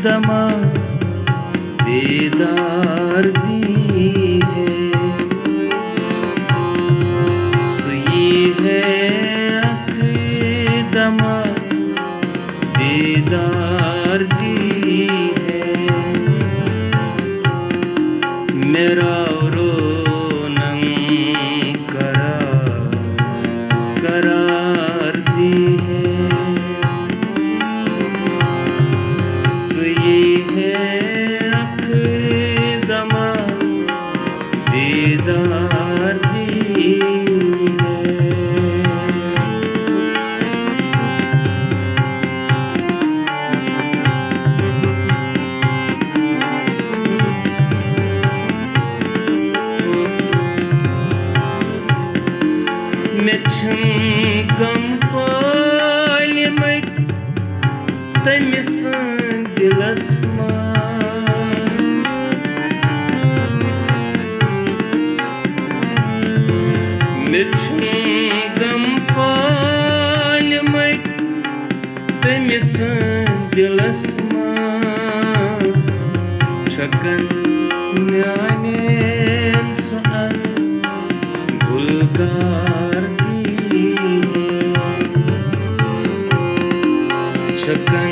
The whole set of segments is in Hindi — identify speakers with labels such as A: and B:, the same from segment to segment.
A: दमा दीदार दी है, सुई है अख दमा दीदार दी है। मेरा रोनम करार दी है, सुई है अख दमा दीदार दी है। मैं छम गम पालिमत तमिस दिलस मज, मैं छम गम पालिमत तमिस दिलस मज। छकन म्यानेन सस गुलजार छकन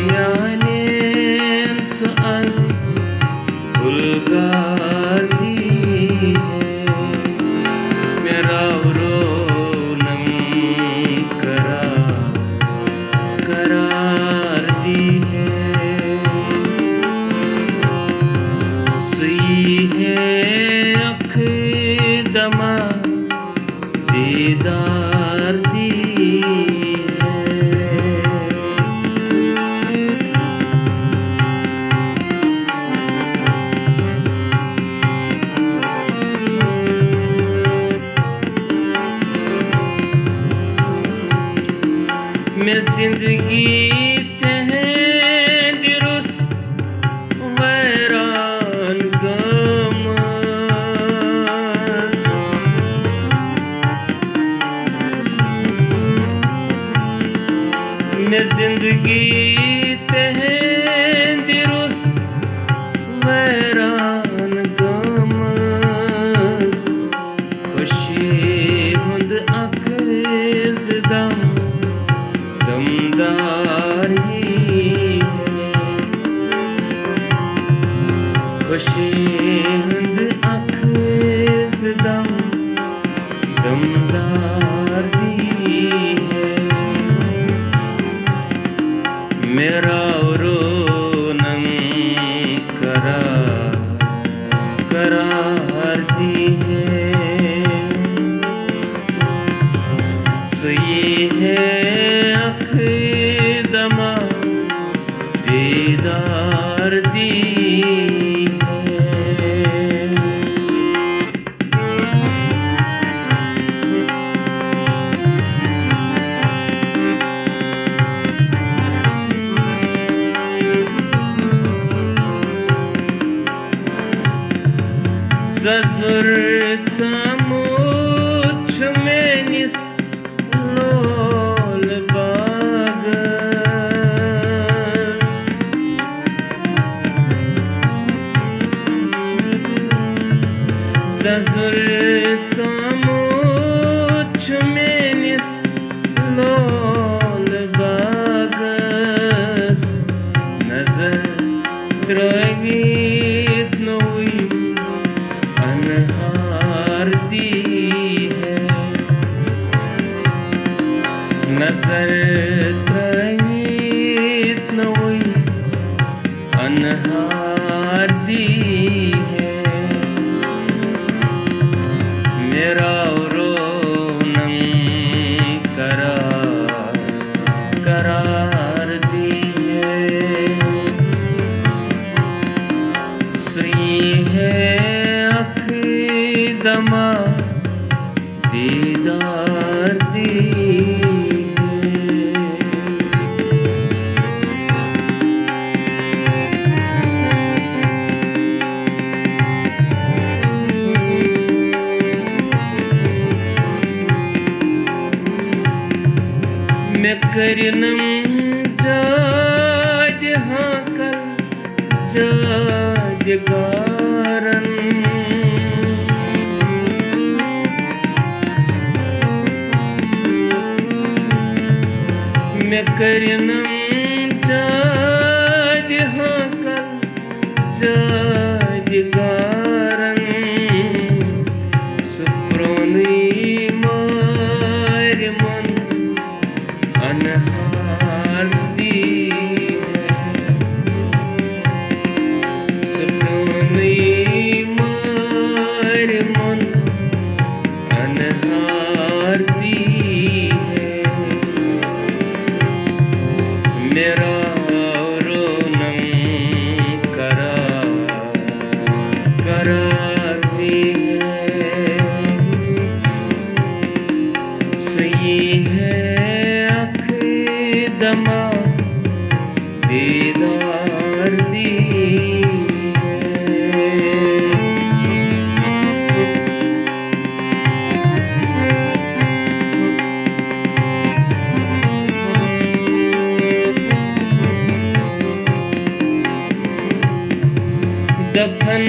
A: म्यानेन सस गुलजार दी है। मेरा रोनम करार दी है, सुई है अख दमा दीदार दी मैं जिंदगी तेहंदी रुस वैरान गमस, मैं जिंदगी तेहंदी रुस वैरान गमस। खुशी हुंद अख ज़दम दमदार ही है, खुशी हुंद अख ज़दम दमदार दी है। मेरा रोनम करार दी है, सुई है अख दमा दीदार दी है। ज़ज़ुर तमुच मेनिस लोल बागस, ज़ज़ुर तमुच मेनिस लोल बागस। नजर त्रवीत नोई अनहार दी है, नजर त्रवीत नोई अनहार दी है। मेरा रोनम करार दी है, सुई है अख दमा दीदार दी है। मैं करनम जाद हाँ कल जादगारन मैं करनम जाद हाकल जादगारन सुप्रोनी मारमन अनहारती सुप्रोनी मारमन अनहारती मेरा रोनम करार दी है सही है अख दमा दीदार दी दफन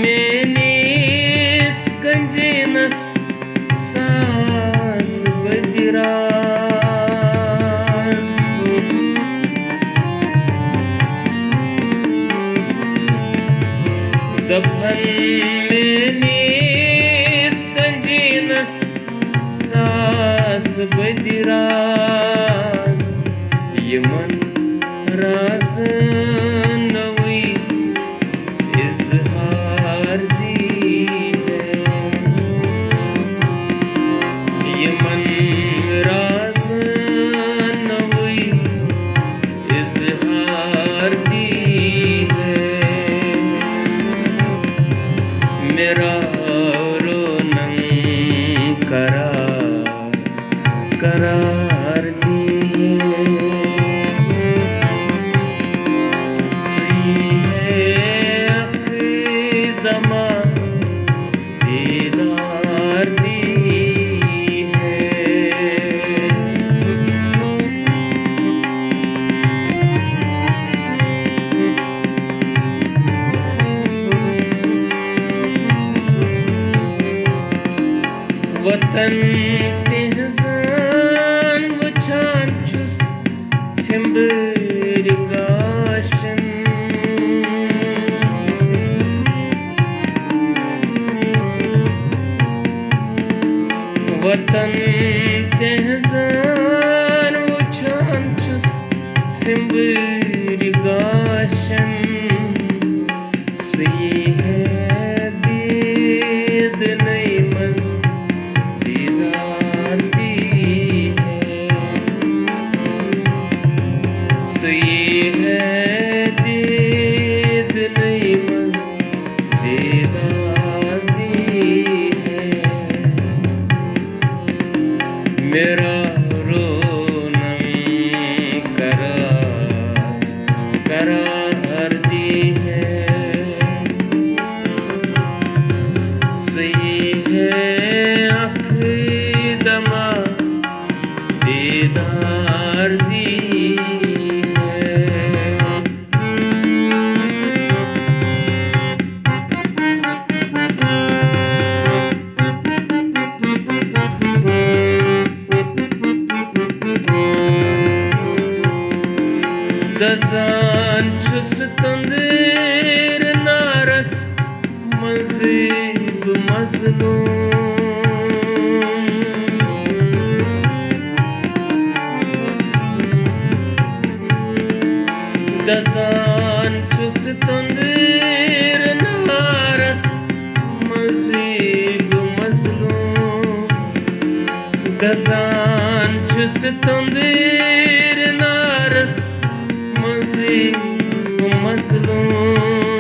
A: मैंने गंजेनस सास बदिरास दफन मैंने गंजेनस सास बदिरास यमन राज इज़हार दी है यमन राज नवी इज़हार दी है मेरा रोनम करार दी है सही है दमा दीदार दी है वतन तेहजान वछान छुस छिंबर गाशन वतन तेहजान वछान छुस छिंबर गाशन सही है दीद नई मज दीदार दी है सही है दीद नई मज दीदार दी है मेरा रोनम करार दी है सही है अख दमा दीदार दी है दजान छुस तंदेर नारस मज़ीब मज़लूम दजान छुस तंदेर नारस मज़ीब मज़लूम दजान छुस तंदेर नारस मज़ीब मज़लूम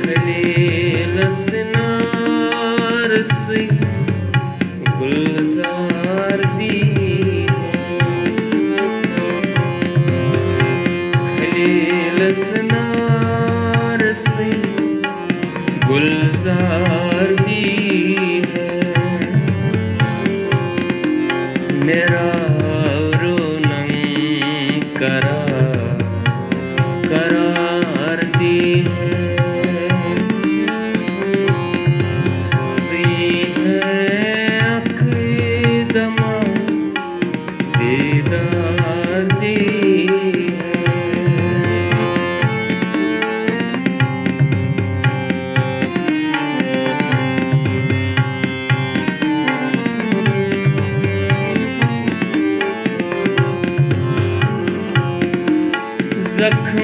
A: खलील सनार से गुलजार दी खलील सनार से गुलजार दी है मेरा रोनम करार जख्म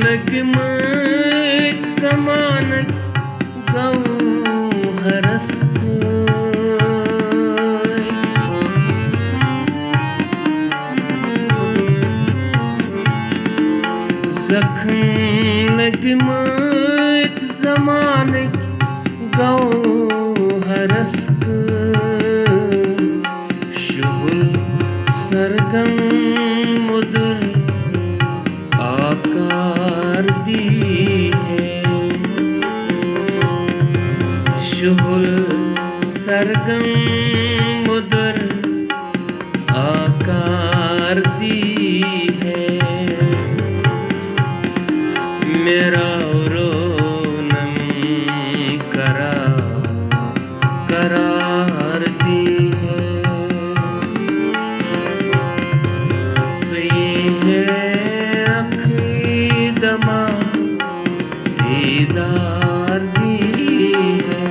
A: लगमत समानक गौहरस जख्म लगमत समानक गौहरस शुहुल सरगम मुदर आकार दी है शुहुल सरगम मुदर आकार दी है मेरा रोनम करार दी है सही है अखीदमा दीदार दी है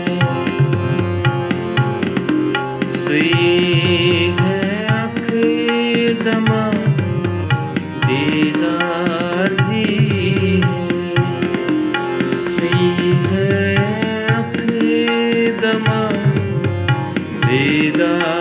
A: सही है अखीदमा दीदार दी है सही है अखीदमा दीदार